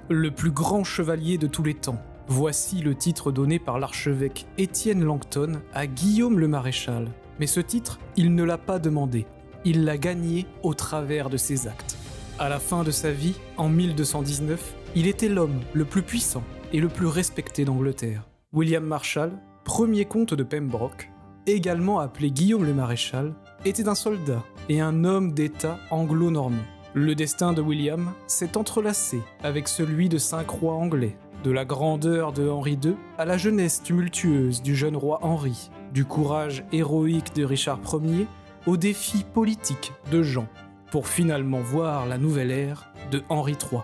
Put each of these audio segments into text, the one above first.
le plus grand chevalier de tous les temps. Voici le titre donné par l'archevêque Étienne Langton à Guillaume le Maréchal. Mais ce titre, il ne l'a pas demandé. Il l'a gagné au travers de ses actes. À la fin de sa vie, en 1219, il était l'homme le plus puissant et le plus respecté d'Angleterre. William Marshal, premier comte de Pembroke, également appelé Guillaume le Maréchal, était un soldat et un homme d'État anglo-normand. Le destin de William s'est entrelacé avec celui de 5 rois anglais, de la grandeur de Henri II à la jeunesse tumultueuse du jeune roi Henri, du courage héroïque de Richard Ier aux défis politiques de Jean, pour finalement voir la nouvelle ère de Henri III.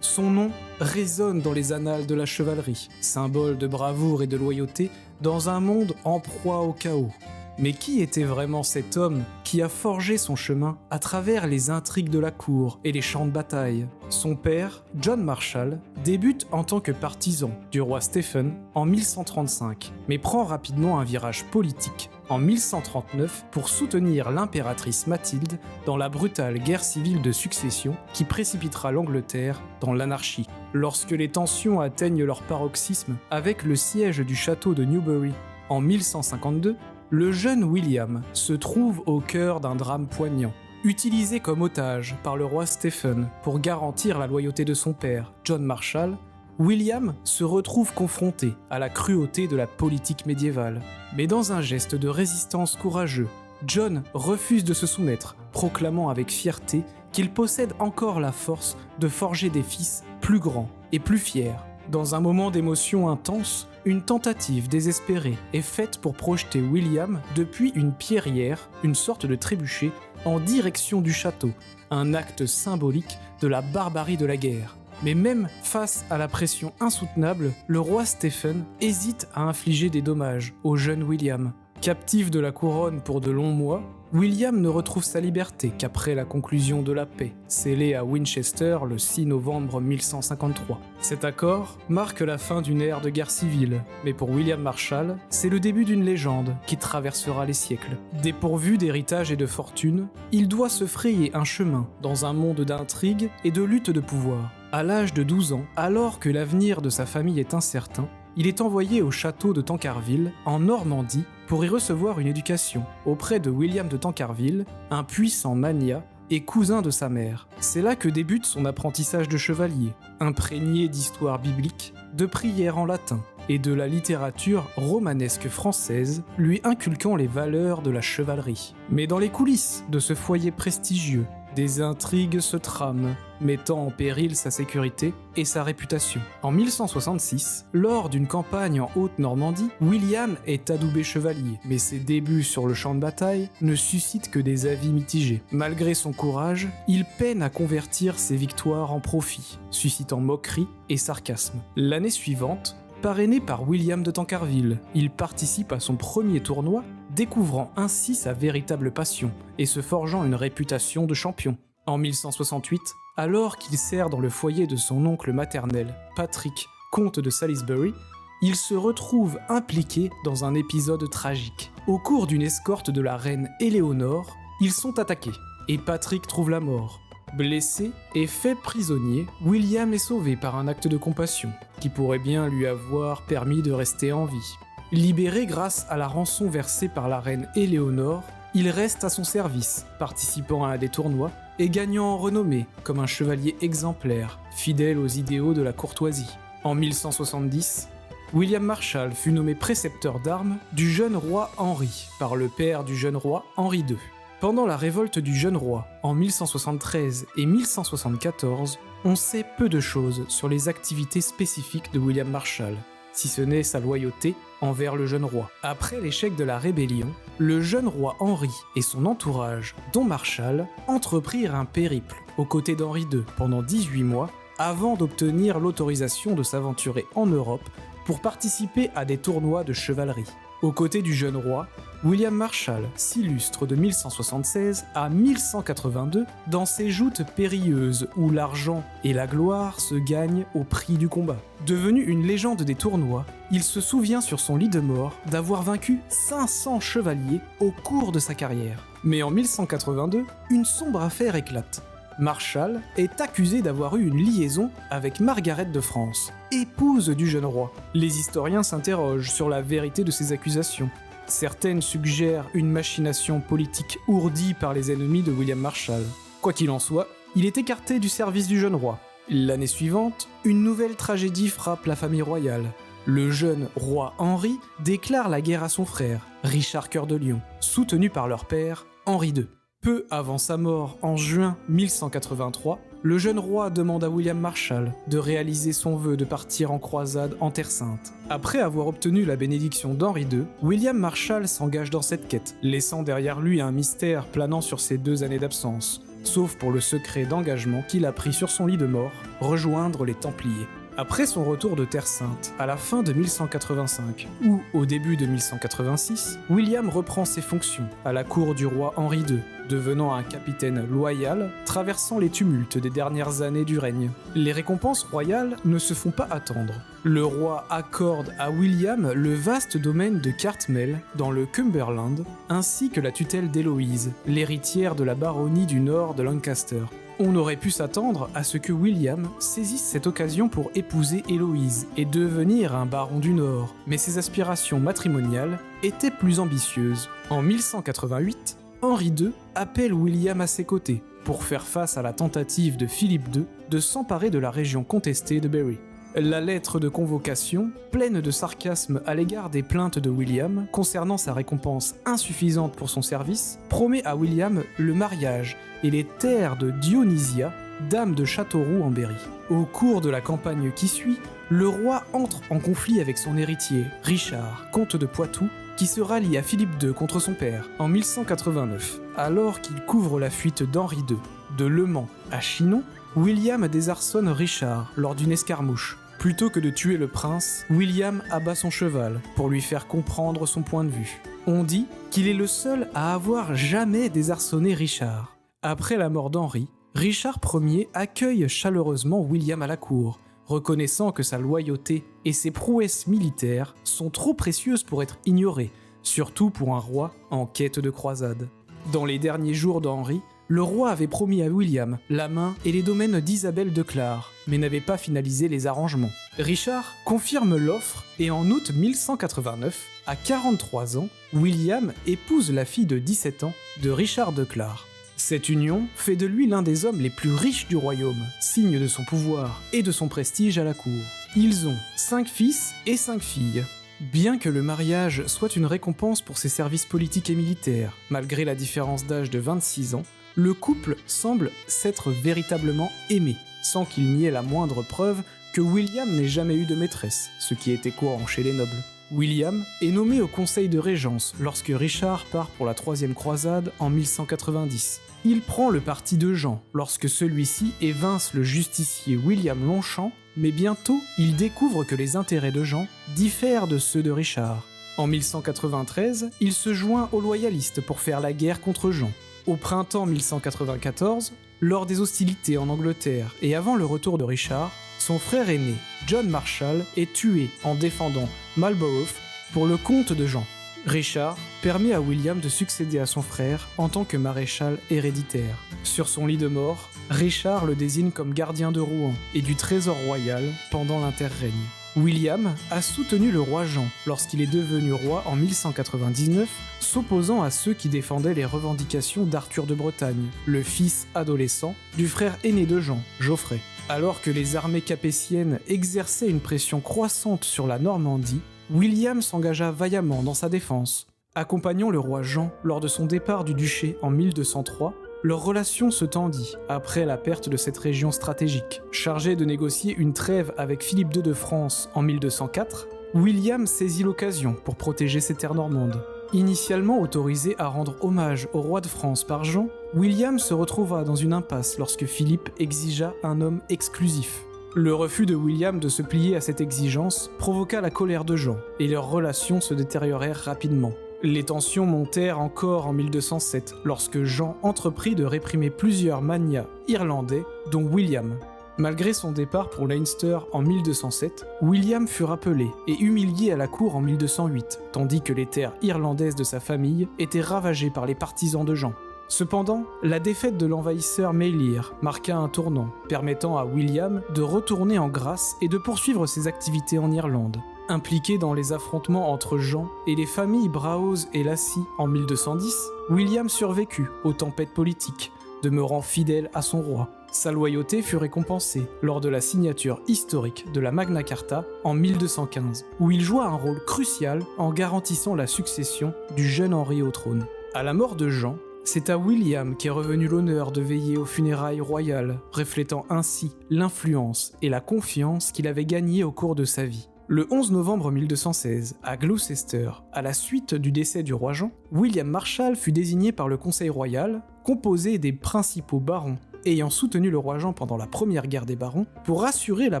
Son nom résonne dans les annales de la chevalerie, symbole de bravoure et de loyauté dans un monde en proie au chaos. Mais qui était vraiment cet homme qui a forgé son chemin à travers les intrigues de la cour et les champs de bataille? Son père, John Marshal, débute en tant que partisan du roi Stephen en 1135, mais prend rapidement un virage politique en 1139 pour soutenir l'impératrice Mathilde dans la brutale guerre civile de succession qui précipitera l'Angleterre dans l'anarchie. Lorsque les tensions atteignent leur paroxysme avec le siège du château de Newbury en 1152, le jeune William se trouve au cœur d'un drame poignant. Utilisé comme otage par le roi Stephen pour garantir la loyauté de son père, John Marshal, William se retrouve confronté à la cruauté de la politique médiévale. Mais dans un geste de résistance courageux, John refuse de se soumettre, proclamant avec fierté qu'il possède encore la force de forger des fils plus grands et plus fiers. Dans un moment d'émotion intense, une tentative désespérée est faite pour projeter William depuis une pierrière, une sorte de trébuchet, en direction du château, un acte symbolique de la barbarie de la guerre. Mais même face à la pression insoutenable, le roi Stephen hésite à infliger des dommages au jeune William. Captif de la couronne pour de longs mois, William ne retrouve sa liberté qu'après la conclusion de la paix, scellée à Winchester le 6 novembre 1153. Cet accord marque la fin d'une ère de guerre civile, mais pour William Marshal, c'est le début d'une légende qui traversera les siècles. Dépourvu d'héritage et de fortune, il doit se frayer un chemin dans un monde d'intrigues et de lutte de pouvoir. À l'âge de 12 ans, alors que l'avenir de sa famille est incertain, il est envoyé au château de Tancarville, en Normandie, pour y recevoir une éducation auprès de William de Tancarville, un puissant magnat et cousin de sa mère. C'est là que débute son apprentissage de chevalier, imprégné d'histoire biblique, de prières en latin et de la littérature romanesque française, lui inculquant les valeurs de la chevalerie. Mais dans les coulisses de ce foyer prestigieux, des intrigues se trament, mettant en péril sa sécurité et sa réputation. En 1166, lors d'une campagne en Haute-Normandie, William est adoubé chevalier, mais ses débuts sur le champ de bataille ne suscitent que des avis mitigés. Malgré son courage, il peine à convertir ses victoires en profit, suscitant moquerie et sarcasme. L'année suivante, parrainé par William de Tancarville, il participe à son premier tournoi, découvrant ainsi sa véritable passion et se forgeant une réputation de champion. En 1168, alors qu'il sert dans le foyer de son oncle maternel, Patrick, comte de Salisbury, il se retrouve impliqué dans un épisode tragique. Au cours d'une escorte de la reine Éléonore, ils sont attaqués et Patrick trouve la mort. Blessé et fait prisonnier, William est sauvé par un acte de compassion qui pourrait bien lui avoir permis de rester en vie. Libéré grâce à la rançon versée par la reine Éléonore, il reste à son service, participant à des tournois et gagnant en renommée comme un chevalier exemplaire, fidèle aux idéaux de la courtoisie. En 1170, William Marshal fut nommé précepteur d'armes du jeune roi Henri par le père du jeune roi Henri II. Pendant la révolte du jeune roi, en 1173 et 1174, on sait peu de choses sur les activités spécifiques de William Marshal, si ce n'est sa loyauté envers le jeune roi. Après l'échec de la rébellion, le jeune roi Henri et son entourage, dont Marshal, entreprirent un périple aux côtés d'Henri II pendant 18 mois avant d'obtenir l'autorisation de s'aventurer en Europe pour participer à des tournois de chevalerie. Aux côtés du jeune roi, William Marshal s'illustre de 1176 à 1182 dans ses joutes périlleuses où l'argent et la gloire se gagnent au prix du combat. Devenu une légende des tournois, il se souvient sur son lit de mort d'avoir vaincu 500 chevaliers au cours de sa carrière. Mais en 1182, une sombre affaire éclate. Marshal est accusé d'avoir eu une liaison avec Margaret de France, épouse du jeune roi. Les historiens s'interrogent sur la vérité de ces accusations. Certaines suggèrent une machination politique ourdie par les ennemis de William Marshal. Quoi qu'il en soit, il est écarté du service du jeune roi. L'année suivante, une nouvelle tragédie frappe la famille royale. Le jeune roi Henri déclare la guerre à son frère, Richard Cœur de Lion, soutenu par leur père, Henri II. Peu avant sa mort, en juin 1183, le jeune roi demande à William Marshal de réaliser son vœu de partir en croisade en Terre Sainte. Après avoir obtenu la bénédiction d'Henri II, William Marshal s'engage dans cette quête, laissant derrière lui un mystère planant sur ses 2 années d'absence, sauf pour le secret d'engagement qu'il a pris sur son lit de mort, rejoindre les Templiers. Après son retour de Terre Sainte, à la fin de 1185 ou au début de 1186, William reprend ses fonctions à la cour du roi Henri II, devenant un capitaine loyal, traversant les tumultes des dernières années du règne. Les récompenses royales ne se font pas attendre. Le roi accorde à William le vaste domaine de Cartmel, dans le Cumberland, ainsi que la tutelle d'Héloïse, l'héritière de la baronnie du nord de Lancaster. On aurait pu s'attendre à ce que William saisisse cette occasion pour épouser Héloïse et devenir un baron du Nord, mais ses aspirations matrimoniales étaient plus ambitieuses. En 1188, Henri II appelle William à ses côtés pour faire face à la tentative de Philippe II de s'emparer de la région contestée de Berry. La lettre de convocation, pleine de sarcasme à l'égard des plaintes de William concernant sa récompense insuffisante pour son service, promet à William le mariage et les terres de Dionysia, dame de Châteauroux en Berry. Au cours de la campagne qui suit, le roi entre en conflit avec son héritier, Richard, comte de Poitou, qui se rallie à Philippe II contre son père en 1189. Alors qu'il couvre la fuite d'Henri II de Le Mans à Chinon, William désarçonne Richard lors d'une escarmouche. Plutôt que de tuer le prince, William abat son cheval pour lui faire comprendre son point de vue. On dit qu'il est le seul à avoir jamais désarçonné Richard. Après la mort d'Henri, Richard Ier accueille chaleureusement William à la cour, reconnaissant que sa loyauté et ses prouesses militaires sont trop précieuses pour être ignorées, surtout pour un roi en quête de croisade. Dans les derniers jours d'Henri, le roi avait promis à William la main et les domaines d'Isabelle de Clare, mais n'avait pas finalisé les arrangements. Richard confirme l'offre et en août 1189, à 43 ans, William épouse la fille de 17 ans de Richard de Clare. Cette union fait de lui l'un des hommes les plus riches du royaume, signe de son pouvoir et de son prestige à la cour. Ils ont 5 fils et 5 filles. Bien que le mariage soit une récompense pour ses services politiques et militaires, malgré la différence d'âge de 26 ans, le couple semble s'être véritablement aimé, sans qu'il n'y ait la moindre preuve que William n'ait jamais eu de maîtresse, ce qui était courant chez les nobles. William est nommé au conseil de régence lorsque Richard part pour la 3e croisade en 1190. Il prend le parti de Jean lorsque celui-ci évince le justicier William Longchamp, mais bientôt il découvre que les intérêts de Jean diffèrent de ceux de Richard. En 1193, il se joint aux loyalistes pour faire la guerre contre Jean. Au printemps 1194, lors des hostilités en Angleterre et avant le retour de Richard, son frère aîné, John Marshall, est tué en défendant Marlborough pour le compte de Jean. Richard permet à William de succéder à son frère en tant que maréchal héréditaire. Sur son lit de mort, Richard le désigne comme gardien de Rouen et du trésor royal pendant l'interrègne. William a soutenu le roi Jean lorsqu'il est devenu roi en 1199, s'opposant à ceux qui défendaient les revendications d'Arthur de Bretagne, le fils adolescent du frère aîné de Jean, Geoffrey. Alors que les armées capétiennes exerçaient une pression croissante sur la Normandie, William s'engagea vaillamment dans sa défense. Accompagnant le roi Jean lors de son départ du duché en 1203, leur relation se tendit après la perte de cette région stratégique. Chargé de négocier une trêve avec Philippe II de France en 1204, William saisit l'occasion pour protéger ses terres normandes. Initialement autorisé à rendre hommage au roi de France par Jean, William se retrouva dans une impasse lorsque Philippe exigea un homme exclusif. Le refus de William de se plier à cette exigence provoqua la colère de Jean, et leurs relations se détériorèrent rapidement. Les tensions montèrent encore en 1207, lorsque Jean entreprit de réprimer plusieurs magnats irlandais, dont William. Malgré son départ pour Leinster en 1207, William fut rappelé et humilié à la cour en 1208, tandis que les terres irlandaises de sa famille étaient ravagées par les partisans de Jean. Cependant, la défaite de l'envahisseur Maelir marqua un tournant, permettant à William de retourner en Grâce et de poursuivre ses activités en Irlande. Impliqué dans les affrontements entre Jean et les familles Braose et Lacy en 1210, William survécut aux tempêtes politiques, demeurant fidèle à son roi. Sa loyauté fut récompensée lors de la signature historique de la Magna Carta en 1215, où il joua un rôle crucial en garantissant la succession du jeune Henri au trône. À la mort de Jean, c'est à William qu'est revenu l'honneur de veiller aux funérailles royales, reflétant ainsi l'influence et la confiance qu'il avait gagnée au cours de sa vie. Le 11 novembre 1216, à Gloucester, à la suite du décès du roi Jean, William Marshal fut désigné par le Conseil royal, composé des principaux barons ayant soutenu le roi Jean pendant la première guerre des barons, pour assurer la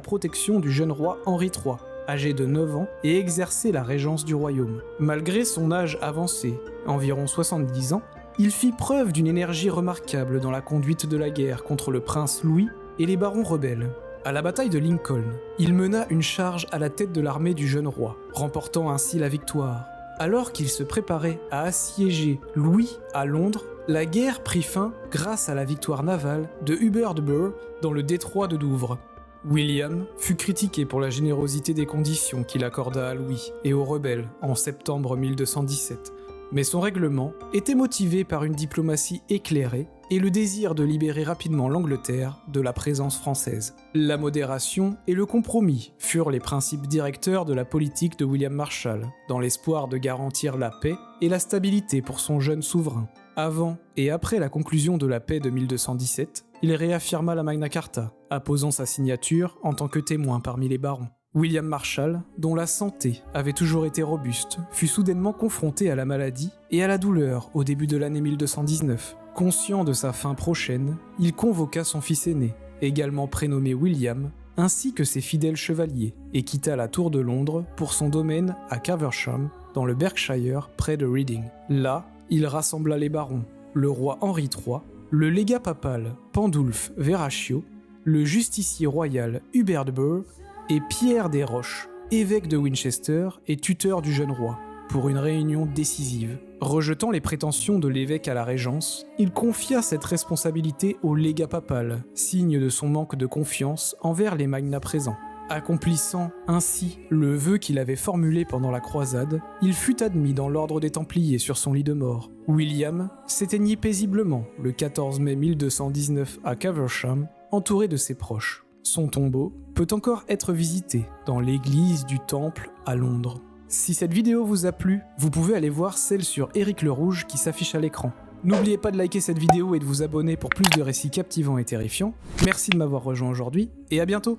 protection du jeune roi Henri III, âgé de 9 ans, et exercer la régence du royaume. Malgré son âge avancé, environ 70 ans, il fit preuve d'une énergie remarquable dans la conduite de la guerre contre le prince Louis et les barons rebelles. À la bataille de Lincoln, il mena une charge à la tête de l'armée du jeune roi, remportant ainsi la victoire. Alors qu'il se préparait à assiéger Louis à Londres, la guerre prit fin grâce à la victoire navale de Hubert de Burgh dans le détroit de Douvres. William fut critiqué pour la générosité des conditions qu'il accorda à Louis et aux rebelles en septembre 1217, mais son règlement était motivé par une diplomatie éclairée et le désir de libérer rapidement l'Angleterre de la présence française. La modération et le compromis furent les principes directeurs de la politique de William Marshal, dans l'espoir de garantir la paix et la stabilité pour son jeune souverain. Avant et après la conclusion de la paix de 1217, il réaffirma la Magna Carta, apposant sa signature en tant que témoin parmi les barons. William Marshal, dont la santé avait toujours été robuste, fut soudainement confronté à la maladie et à la douleur au début de l'année 1219. Conscient de sa fin prochaine, il convoqua son fils aîné, également prénommé William, ainsi que ses fidèles chevaliers, et quitta la tour de Londres pour son domaine à Caversham, dans le Berkshire, près de Reading. Là, il rassembla les barons, le roi Henri III, le légat papal Pandulf Verraccio, le justicier royal Hubert de Burgh et Pierre des Roches, évêque de Winchester et tuteur du jeune roi, pour une réunion décisive. Rejetant les prétentions de l'évêque à la régence, il confia cette responsabilité au légat papal, signe de son manque de confiance envers les magnats présents. Accomplissant ainsi le vœu qu'il avait formulé pendant la croisade, il fut admis dans l'ordre des Templiers sur son lit de mort. William s'éteignit paisiblement le 14 mai 1219 à Caversham, entouré de ses proches. Son tombeau peut encore être visité dans l'église du Temple à Londres. Si cette vidéo vous a plu, vous pouvez aller voir celle sur Éric le Rouge qui s'affiche à l'écran. N'oubliez pas de liker cette vidéo et de vous abonner pour plus de récits captivants et terrifiants. Merci de m'avoir rejoint aujourd'hui et à bientôt.